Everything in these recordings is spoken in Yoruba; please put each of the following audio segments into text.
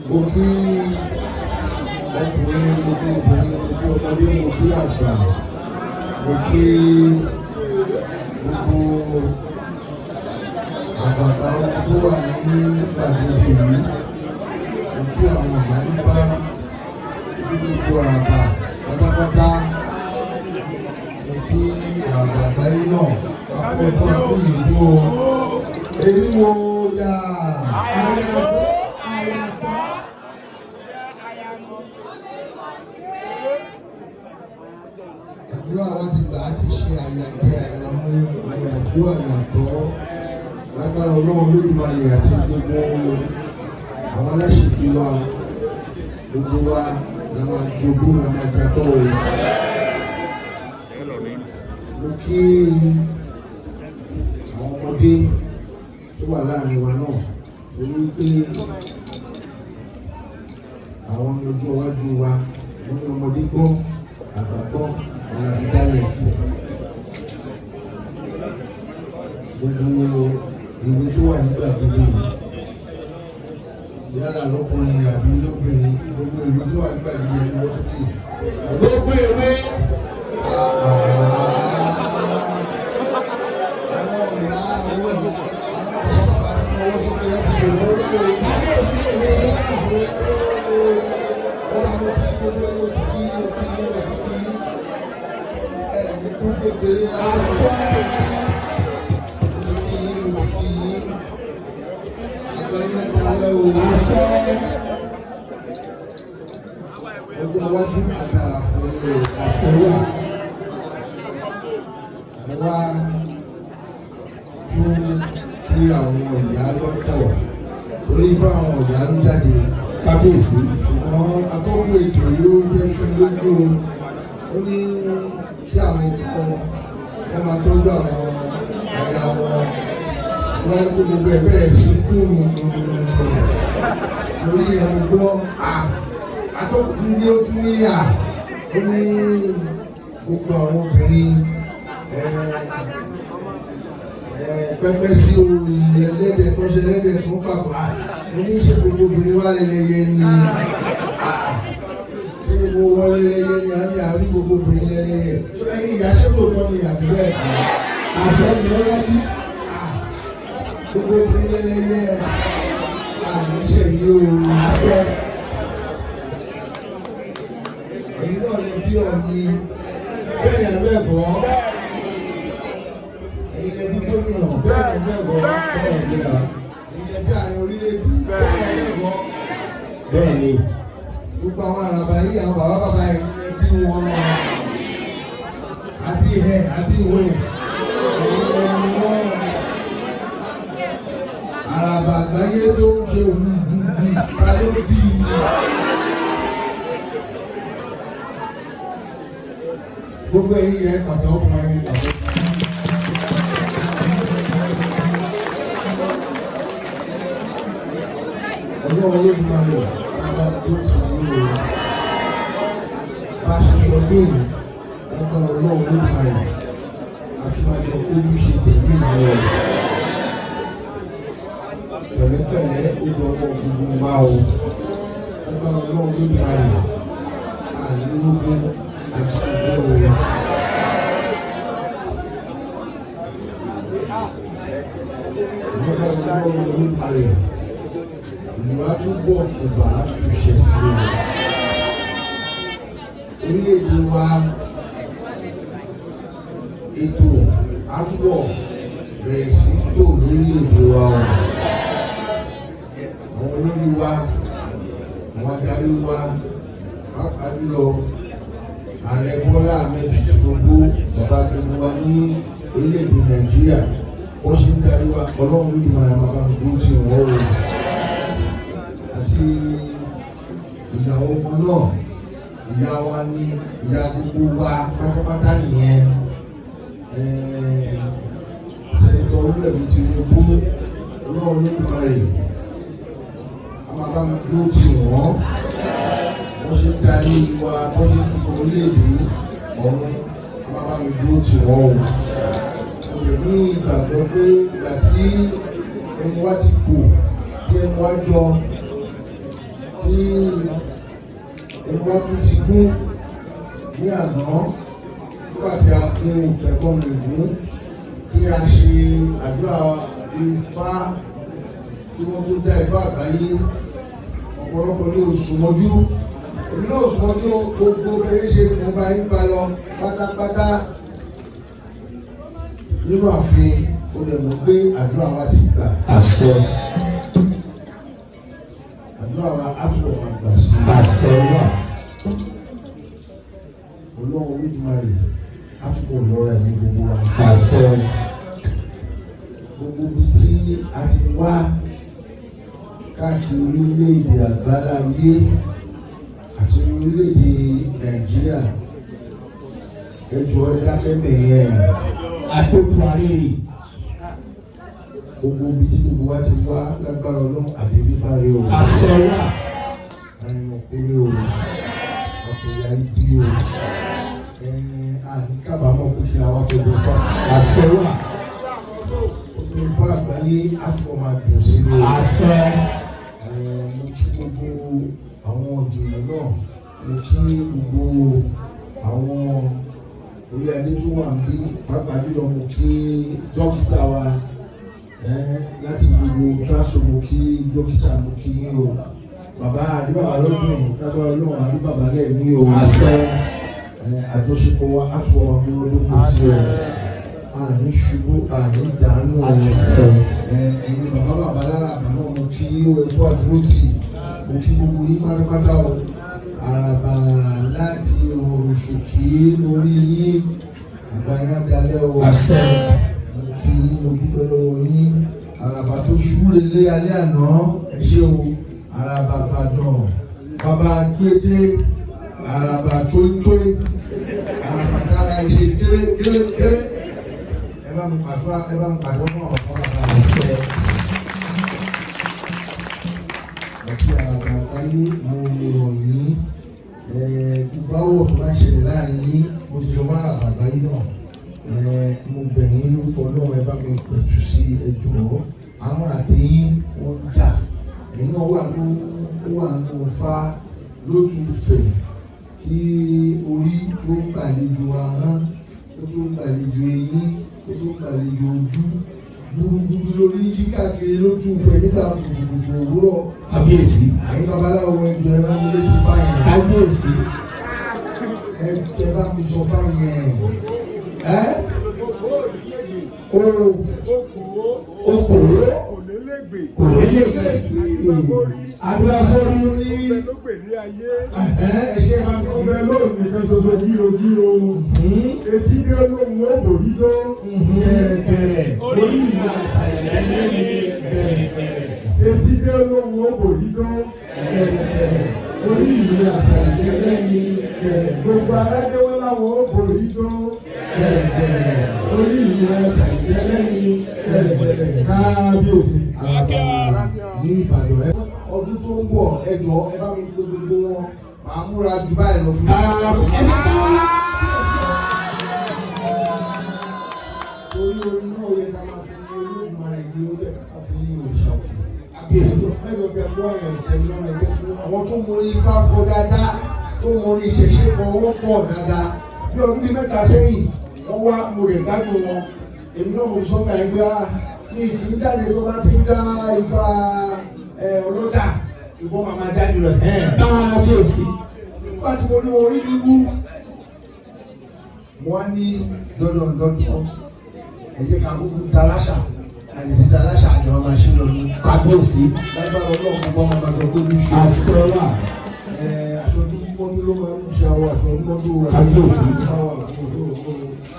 mo kí ọkùnrin, mo kí obìnrin, mo kí ọmọdé, mo kí àgbà, mo kí gbogbo àgbàgbà ọmọ tó wà ní gbàgede yìí, mo kí àwọn ìyá nípa gbogbo àràbà pátápátá, mo kí àgbàgbà yìí náà àpọ̀jù àkúyèdú èyí wo yá. Àdúrà wa ti gbà á ti ṣe àyàjẹ àyàmú àyàgbó àyàtọ̀ lágbára Ọlọ́run Olódùmarè àti gbogbo àwọn aláṣẹbí wa gbogbo wa la máa jogún la máa jàtọ̀ o. Mo kí àwọn ọmọdé tó wà láàrin wa náà torí pé àwọn ní ọjọ́ iwájú wa wọ́n ní ọmọdé gbọ́ àgbà gbọ́ ọ̀la fi dálẹ̀ fún gbogbo ìwé tó wà nígbà gbogbo yálà lọ́kùnrin àbí lóbìnrin gbogbo ìwé tó wà nígbà gbogbo ẹni wọ́n sókè gbogbo ìwé ọjọ́ iwájú àgbàrá fún àṣẹwà wá tún kí àwọn ìyá lọ́tọ̀ torí fún àwọn ìyá ló jáde kábíyèsí ṣùgbọ́n akọ́kọ́ ètò yóò fẹ́ ṣe lójú ó ní kí àwọn ọkọ wọn máa tọ́jú àwọn àyà wọn wọ́n kó gbogbo ẹ̀ bẹ̀rẹ̀ sí kúrú lórí ẹ̀mú gbọ́ atọ́kùnrin ní ó tún níyà ó ní gbogbo àwọn obìnrin pẹ́pẹ́ sí orin ẹlẹ́dẹ̀ tó ṣe lẹ́dẹ̀ tó pàpà ó ní ṣe gbogbo obìnrin wà lẹ́lẹ́yẹ ni ṣe gbogbo wọn lẹ́lẹ́yẹ ni a ní àárí gbogbo obìnrin lẹ́lẹ́yẹ ẹ̀yìn ìyáṣẹ́gbò tó ní àbúrẹ́ àṣẹ mi ó wájú gbogbo obìnrin lẹ́lẹ́yẹ àníṣe yìí ó àṣẹ. Ẹ̀yin náà lè bí ọ̀ni bẹ́ẹ̀ ni ẹ̀bẹ̀ bọ́ ẹ̀yin lè bí gómìnà bẹ́ẹ̀ ni ẹ̀bẹ̀ bọ́ ẹ̀yin lè bí ààrẹ orílẹ̀-èdè bẹ́ẹ̀ ni ẹ̀bẹ̀ bọ́ bẹ́ẹ̀ ni gbogbo àwọn àràbà yìí àwọn bàbá ẹ̀yin lè bí wọn àti ẹ̀ àti ìwé ẹ̀yin lè bí wọn àràbà àgbáyé tó ń ṣe òmùgbùngbùn ta ló bí i. Gbogbo èyí yẹ pàtó fún ẹyìn pàtó. Ọlọ́run ló máa lò lábá tó ti ní o. Bá a ṣe ṣọdún lágbára Ọlọ́run ló máa lò àti máa jọ ojú ṣe tẹ̀lé ìlú rẹ̀. Pẹ̀lẹ́pẹ̀lẹ́ ó lọ ọmọ gbogbo máa o. Lágbára Ọlọ́run ló máa lò àìlógún àti gbogbo rẹ̀. Lágbára Ọlọ́run ló máa lò ìlú àtúbọ̀ tùbà àtúnṣe sí i. Orílẹ̀-èdè wa ètò àtúbọ̀ bẹ̀rẹ̀ sí tò lórílẹ̀-èdè wa o. Àwọn olórí wa, àwọn adarí wa, pàápàá jùlọ ààrẹ Bọ́lá Ahmed Tinubu bàbá gbogbo wa ní orílẹ̀-èdè Nàìjíríà wọ́n ṣe ń darí wa Ọlọ́run ló di màrà bàbá mi tó ti wọ́n o. Àti ìyàwó ọmọ náà ìyá wa ní ìyá gbogbo wa pátápátá nìyẹn sẹ́nitọ́ Olúrẹ̀mí Tinubu Ọlọ́run ló di màrà a máa bá mi dúró tì wọ́n ṣe ń darí wa bó ṣe ń tukọ̀ orílẹ̀-èdè ọ̀run a máa bá mi dúró tì wọ́n o. Mo lè ní ìgbàgbọ́ pé ìgbà tí ẹnu wa ti kù tí ẹnu wa jọ tí tí ẹni wá tún ti gún ní àná nígbà tí a kún ẹ̀gbọ́n mi gún tí a ṣe àdúrà Ifá kí wọ́n tó dá Ifá àgbáyé ọ̀pọ̀lọpọ̀ ní oṣù mọ́jú èmi náà oṣù mọ́jú gbogbo ẹyẹ ṣe ni mo bá yín bá lọ pátápátá nínú ààfin ó lè mọ̀ pé àdúrà wa ti gbà. Àṣẹ. Àdúrà wa á túbọ̀ máa gbà sí. Àṣẹ wà. Ọlọ́run Olódùmarè á túbọ̀ lọ́rọ̀ ẹ̀mí gbogbo wa. Àṣẹ. Gbogbo ibi tí a ti wá káàkiri orílẹ̀-èdè àgbáláyé àti orílẹ̀-èdè Nàìjíríà ẹ jọ̀ọ́ ẹ dákẹ́ bẹ̀yẹn. Àtòkù àrírí. Gbogbo ibi tí gbogbo wa ti wá lágbára Ọlọ́run àbíbí bá rí o. Àṣẹ wà. Àrùn ọkùnrin o, ọkùnrin ibi o, àní kábàámọ̀ kó kí la wá fẹ́ bọ́ fà. Àṣẹ wà. Obìnrin fún àgbáyé àtúbọ̀ máa dùn sí i. Àṣẹ. Mo kí gbogbo àwọn òjòyè náà, mo kí gbogbo àwọn orílẹ̀-èdè tó wà ń bí, pàápàá jùlọ mo kí dókítà wa láti gbogbo tíráṣọ, mo kí dókítà, mo kí yín o. Bàbá àdúbàbà lọ́dún lágbára Ọlọ́run àdúbàbà lẹ́ẹ̀mí o. Àṣẹ. Àjọṣepọ̀ wa àtúbọ̀ wọn fi ọdún kù sí ọ. Àní ṣubú, àní dànù. Ẹ̀yin bàbá lára àbá náà mo kí ẹ̀kọ́ àdúrótì, mo kí gbogbo yín pátápátá o. Àràbà láti òrùn ṣòkè lórí yín, àgbáyé dalẹ̀ o. Àṣẹ. Mo kí mo dúpẹ́ lọ́wọ́ yín. Àràbà tó ṣúre lé alẹ́ àná ẹ ṣé o. Àràbà Ìbàdàn, bàbá gbédé, àràbà tóítóí, àràbà dára ìṣe kéré. Ẹ bá mi pàdúrà, ẹ bá mi pàdúrà fún àwọn ọmọ bàbá Àṣẹ. àti àràbà àgbáyé mo rọ̀ yín. Gbogbo àwọ̀ tó bá ń ṣẹlẹ̀ láàrin yín, mo ti sọ fún àràbà àgbáyé náà. Mo bẹ̀ yín lórúkọ náà, ẹ bá mi pẹ̀tù sí ẹ jọ̀ọ́. Àwọn àtẹ̀yìn wọ́n ń jà. Iná wà nínú Ifá lótú fẹ̀ kí orí tó ń gbàlejò ahọ́n, tó tó ń gbàlejò eyín, tó tó ń gbàlejò ojú, gbúrúgbúrú lórí yí káàkiri lótú fẹ̀ nígbà kùtùkùtù òwúrọ̀. Kábíyèsí. Ẹ̀yin babaláwo ẹjọ́ ẹ bá mi létí fáyẹn. Kábíyèsí. Ẹ bá mi sọ fáyẹn. Okòó. Kò lélẹ̀gbè. Àdúrà sọ́rí. Ẹ̀ṣẹ̀ máa ń kọ́ Ọbẹ̀ lóòrùn nìkan ṣoṣo gírogíro. Etí ní olóhùn ó bòrí tó. Kẹ̀rẹ̀kẹ̀rẹ̀. Orí ìlú àṣàyàn lẹ́ni kẹ̀rẹ̀kẹ̀rẹ̀. Etí ní olóhùn ó bòrí tó. Kẹ̀rẹ̀kẹ̀rẹ̀. Orí ìlú àṣàyàn lẹ́ni kẹ̀rẹ̀. Gbogbo arájẹ́wọ́ láwọn ó bòrí tó. Kẹ̀rẹ̀kẹ̀rẹ̀. Orí ìlú àṣàyàn lẹ́ni kẹ̀rẹ̀. Kábíyèsí. Àràbà ní Ìbàdàn. Ọdún tó ń bọ̀ ẹ jọ̀ọ́ ẹ bá mi gbé gbogbo wọn, màá múra ju báyìí lọ fún mi. Orí náà yẹ ká máa fi ní Olódùmarè ní orí ẹ̀ ká fi ní òrìṣà òkè. Mẹ́jọ fẹ́ kó àyẹ̀ ìtẹ̀mí lọ́nà ẹgbẹ́ tó àwọn tó mọ orí Ifá kọ dáadáa, tó mọ orí ìṣẹ̀ṣe kọ wọ́n pọ̀ dáadáa. Bí ọdún bíi mẹ́ta sẹ́yìn, wọ́n wá mo rẹ̀ gbádùn wọn. Èmi náà mo sọ́gbà ẹgbẹ́ ní ìdí jáde tó bá ti ń dá Ifá ọlọ́jà ṣùgbọ́n màmá jáde rẹ̀. Kábíyèsí. Nígbà tí mo ní wọn orí dúdú, mo wá ní dandan ẹ jẹ́ ká kúkú daláṣà àyèsí daláṣà àjọ máa ṣe lọ́dún. Kábíyèsí. Lágbára Ọlọ́run kò bá wọn máa jọ pé lóṣù. Àṣẹ wà. Aṣọ dúdú mọ́dún ló máa ń ṣe àwọn aṣọ mọ́dún rẹ̀. Kábíyèsí.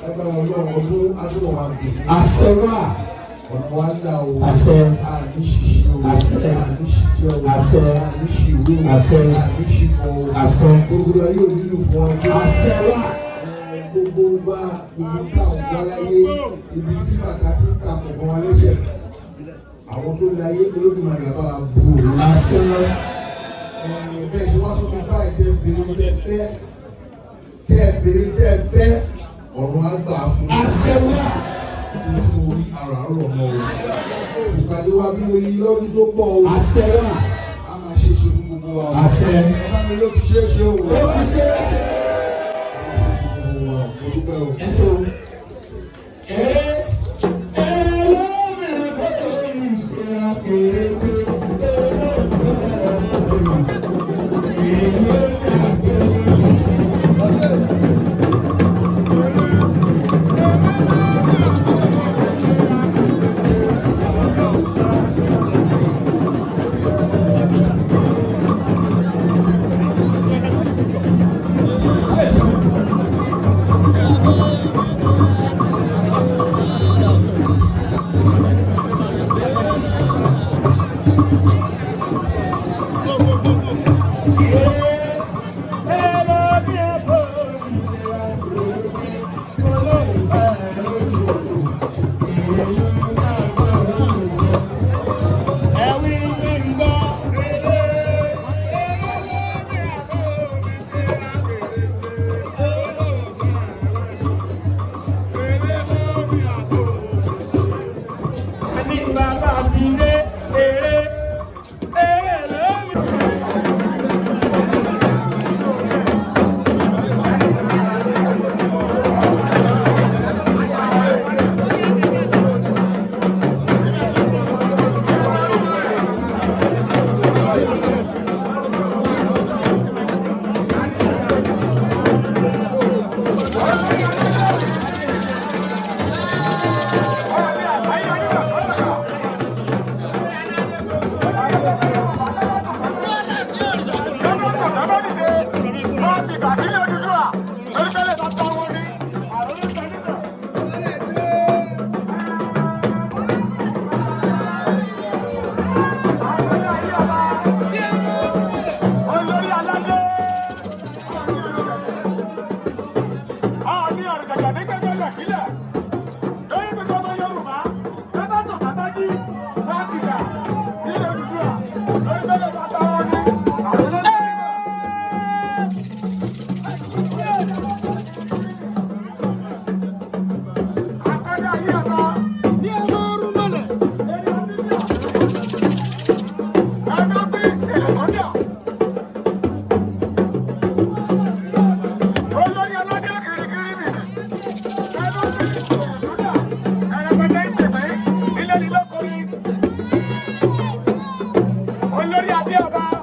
Lágbára Ọlọ́run ọdún àtúbọ̀ máa dùn. Àṣẹ wà. Ọ̀nà wa ń dà o. Àṣẹ. Àní ṣiṣẹ́ o. Àṣẹ. Àní ṣiṣẹ́ o. Àṣẹ. Àní ṣìwé o. Àṣẹ. Àní ṣìfọ̀ o. Àṣẹ. Gbogbo ayé ò nílò fún ọ. Àṣẹ wà. Gbogbo wa gbogbo táwọn gbọ́ láyé ibi tí bàtà ti ń ta kọ̀ọ̀kan wa lẹ́sẹ̀. Àwọn tó láyé Olódùmarè bá wa bú o. Àṣẹ. Bẹ́ẹ̀ ni wọ́n sọ fún fáì tẹ́ bèrè tẹ́ fẹ́ ọ̀run àgbà fún. Àṣẹ wà. Tí mo rí ara rọ̀ mọ́ o. Ìpàdé wa bí oyin lọ́dún tó pọ̀ o. Àṣẹ wà. A máa ṣe ṣe fún gbogbo wa. Bàbá mi ló ti ṣe é ṣe òwò. Ó ti ṣe é ṣe. Mo dúpẹ́ o. Ẹ ṣeun. Ẹlẹ́mi bọ́tò ìṣe àkèrègbè. Olórí Adé Ọba.